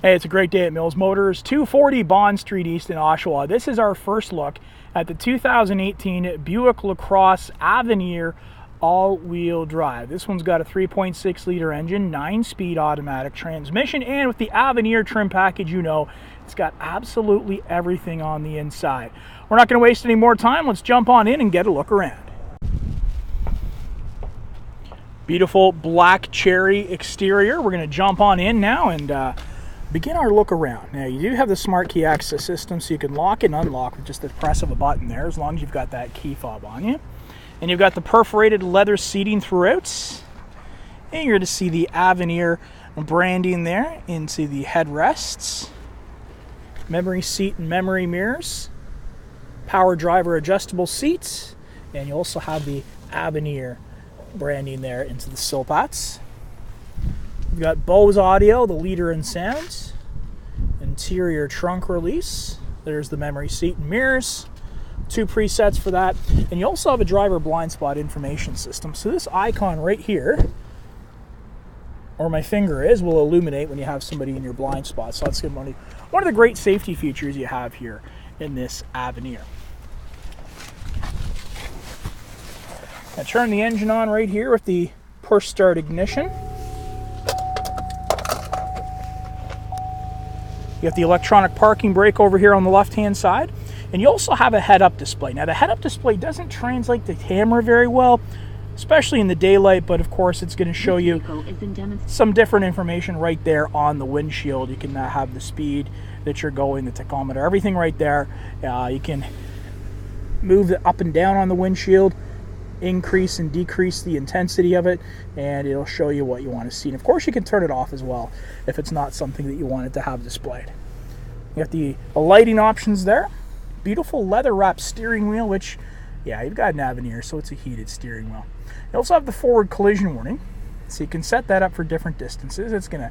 Hey, it's a great day at Mills Motors, 240 Bond Street East in Oshawa. This is our first look at the 2018 Buick LaCrosse Avenir all-wheel drive. This one's got a 3.6 liter engine, 9-speed automatic transmission, and with the Avenir trim package, you know, it's got absolutely everything on the inside. We're not going to waste any more time. Let's jump on in and get a look around. Beautiful black cherry exterior. We're going to jump on in now and begin our look around. Now, you do have the smart key access system, so you can lock and unlock with just the press of a button there, as long as you've got that key fob on you. And you've got the perforated leather seating throughout. And you're going to see the Avenir branding there into the headrests. Memory seat and memory mirrors. Power driver adjustable seats. And you also have the Avenir branding there into the sill pats. We've got Bose audio, the leader in sound. Interior trunk release. There's the memory seat and mirrors. 2 presets for that. And you also have a driver blind spot information system. So this icon right here, where my finger is, will illuminate when you have somebody in your blind spot. So that's one of the great safety features you have here in this Avenir. Now turn the engine on right here with the push start ignition. You have the electronic parking brake over here on the left-hand side. And you also have a head-up display. Now, the head-up display doesn't translate the camera very well, especially in the daylight, but of course it's going to show you some different information right there on the windshield. You can have the speed that you're going, the tachometer, everything right there. You can move it up and down on the windshield, increase and decrease the intensity of it, and it'll show you what you want to see. And of course you can turn it off as well if it's not something that you wanted to have displayed. You got the lighting options there. Beautiful leather wrapped steering wheel, which, yeah, you've got an Avenir, so it's a heated steering wheel. You also have the forward collision warning, so you can set that up for different distances. It's going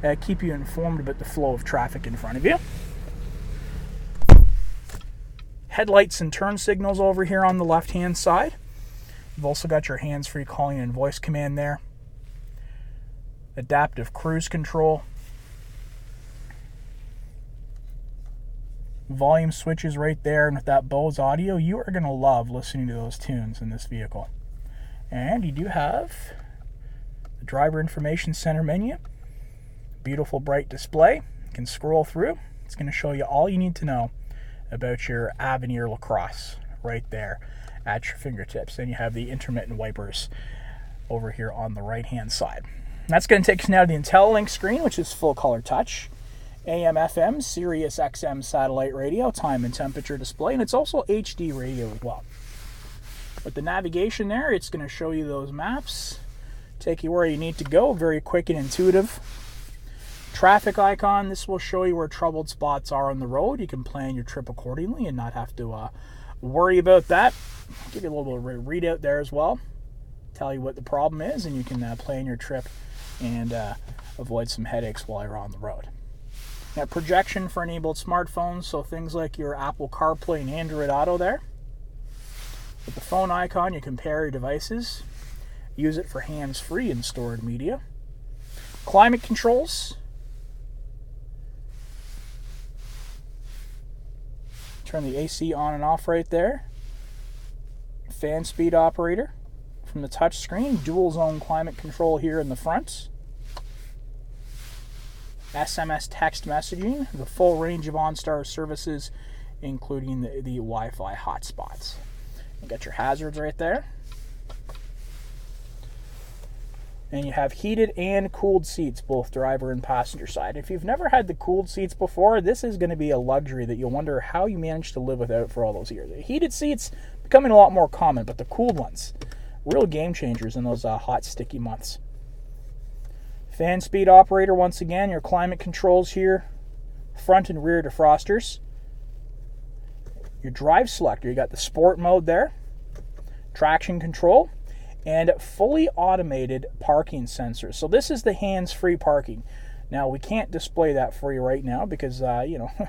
to keep you informed about the flow of traffic in front of you. Headlights and turn signals over here on the left-hand side. You've also got your hands-free calling and voice command there. Adaptive cruise control. Volume switches right there, and with that Bose audio, you are going to love listening to those tunes in this vehicle. And you do have the driver information center menu. Beautiful bright display. You can scroll through. It's going to show you all you need to know about your Avenir LaCrosse right there at your fingertips. And you have the intermittent wipers over here on the right hand side. And that's going to take us now to the IntelliLink screen, which is full color touch. AM, FM, Sirius XM satellite radio, time and temperature display, and it's also HD radio as well. With the navigation there, it's going to show you those maps, take you where you need to go, very quick and intuitive. Traffic icon, this will show you where troubled spots are on the road. You can plan your trip accordingly and not have to worry about that. Give you a little bit of a readout there as well. Tell you what the problem is, and you can plan your trip and avoid some headaches while you're on the road. Now, projection for enabled smartphones, so things like your Apple CarPlay and Android Auto there. With the phone icon, you can pair your devices, use it for hands-free and stored media. Climate controls. Turn the AC on and off right there. Fan speed operator from the touch screen. Dual zone climate control here in the front. SMS text messaging, the full range of OnStar services, including the Wi-Fi hotspots. You got your hazards right there. And you have heated and cooled seats, both driver and passenger side. If you've never had the cooled seats before, this is going to be a luxury that you'll wonder how you managed to live without for all those years. The heated seats becoming a lot more common, but the cooled ones, real game changers in those hot, sticky months. Fan speed operator, once again, your climate controls here, front and rear defrosters. Your drive selector, you got the sport mode there, traction control, and fully automated parking sensors. So this is the hands-free parking. Now, we can't display that for you right now because,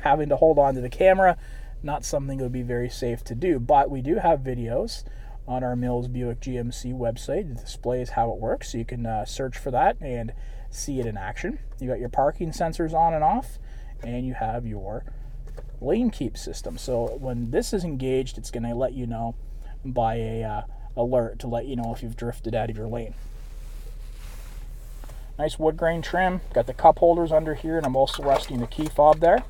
having to hold on to the camera, not something that would be very safe to do. But we do have videos on our Mills Buick GMC website. It displays how it works, so you can search for that and see it in action. You got your parking sensors on and off, and you have your lane keep system. So when this is engaged, it's going to let you know by a alert to let you know if you've drifted out of your lane. Nice wood grain trim. Got the cup holders under here, and I'm also resting the key fob there.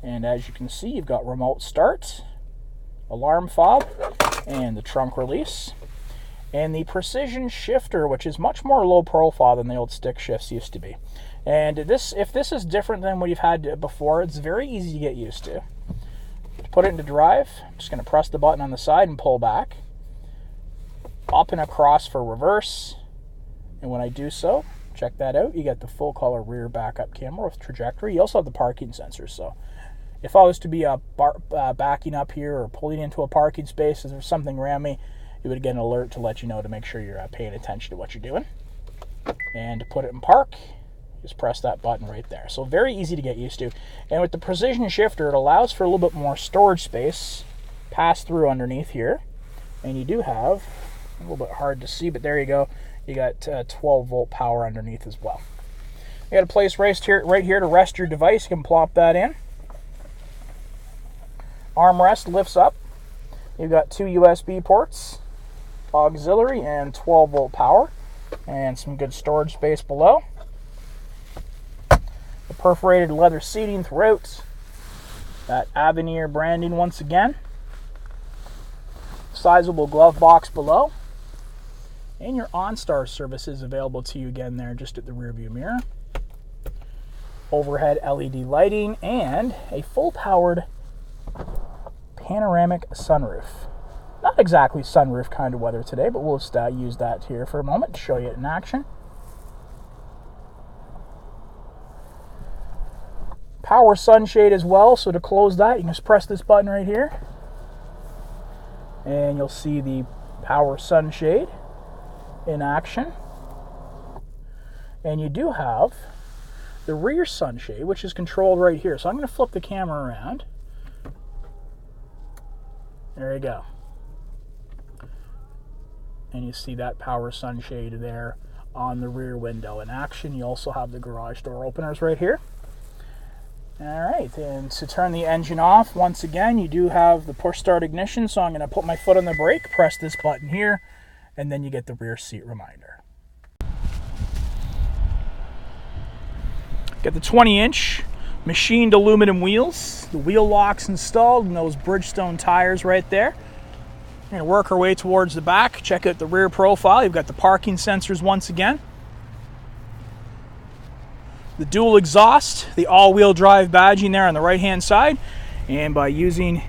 And as you can see, you've got remote start, alarm fob, and the trunk release. And the precision shifter, which is much more low profile than the old stick shifts used to be. And if this is different than what you've had before, it's very easy to get used to. To put it into drive, I'm just going to press the button on the side and pull back. Up and across for reverse. And when I do so, check that out, you get the full color rear backup camera with trajectory. You also have the parking sensors. So if I was to be backing up here or pulling into a parking space, if there's something around me, you would get an alert to let you know to make sure you're paying attention to what you're doing. And to put it in park, just press that button right there. So very easy to get used to. And with the precision shifter, it allows for a little bit more storage space pass through underneath here. And you do have, a little bit hard to see, but there you go. You got 12 volt power underneath as well. You got a place right here to rest your device. You can plop that in. Armrest lifts up. You've got 2 USB ports, auxiliary, and 12 volt power, and some good storage space below. The perforated leather seating throughout. That Avenir branding once again. Sizable glove box below. And your OnStar service is available to you again there just at the rear view mirror. Overhead LED lighting and a full powered panoramic sunroof. Not exactly sunroof kind of weather today, but we'll just use that here for a moment to show you it in action. Power sunshade as well, so to close that, you can just press this button right here. And you'll see the power sunshade in action. And you do have the rear sunshade, which is controlled right here. So I'm going to flip the camera around. There you go. And you see that power sunshade there on the rear window in action. You also have the garage door openers right here. Alright, and to turn the engine off, once again, you do have the push start ignition. So I'm going to put my foot on the brake, press this button here, and then you get the rear seat reminder. Got the 20-inch machined aluminum wheels, the wheel locks installed, and those Bridgestone tires right there. We're going to work our way towards the back. Check out the rear profile. You've got the parking sensors once again. The dual exhaust, the all-wheel drive badging there on the right-hand side. And by using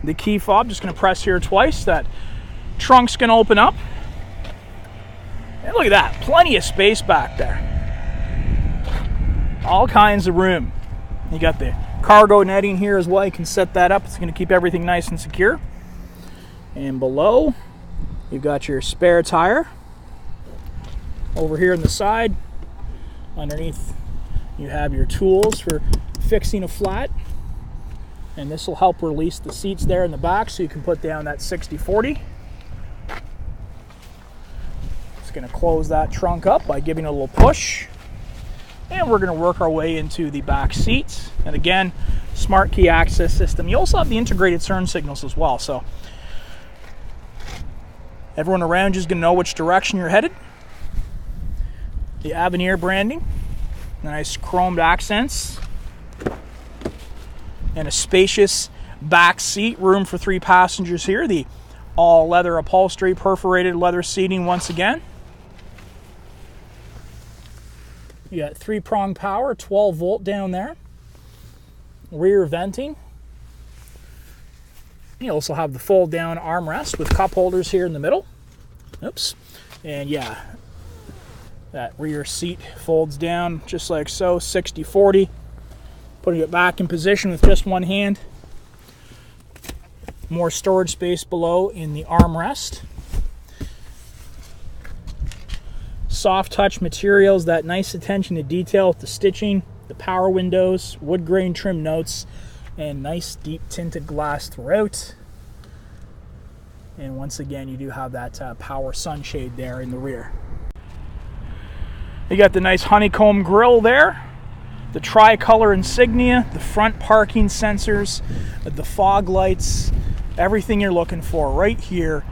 the key fob, just going to press here twice, that trunk's going to open up. And look at that, plenty of space back there. All kinds of room. You got the cargo netting here as well. You can set that up. It's going to keep everything nice and secure. And below, you've got your spare tire. Over here on the side, underneath, you have your tools for fixing a flat. And this will help release the seats there in the back so you can put down that 60/40. It's going to close that trunk up by giving it a little push. And we're going to work our way into the back seats. And again, smart key access system. You also have the integrated turn signals as well. So everyone around you is going to know which direction you're headed. The Avenir branding. Nice chromed accents. And a spacious back seat. Room for 3 passengers here. The all leather upholstery, perforated leather seating once again. You got 3-prong power, 12 volt down there. Rear venting. You also have the fold down armrest with cup holders here in the middle. Oops. And yeah, that rear seat folds down just like so, 60/40. Putting it back in position with just one hand. More storage space below in the armrest. Soft touch materials, that nice attention to detail with the stitching, the power windows, wood grain trim notes, and nice deep tinted glass throughout. And once again, you do have that power sunshade there in the rear. You got the nice honeycomb grille there, the tricolor insignia, the front parking sensors, the fog lights, everything you're looking for right here.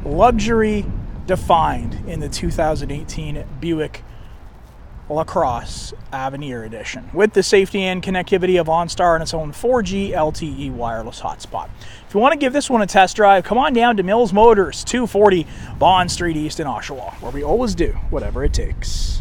Luxury defined in the 2018 Buick LaCrosse Avenir edition, with the safety and connectivity of OnStar and its own 4G LTE wireless hotspot. If you want to give this one a test drive, come on down to Mills Motors, 240 Bond Street East in Oshawa, where we always do whatever it takes.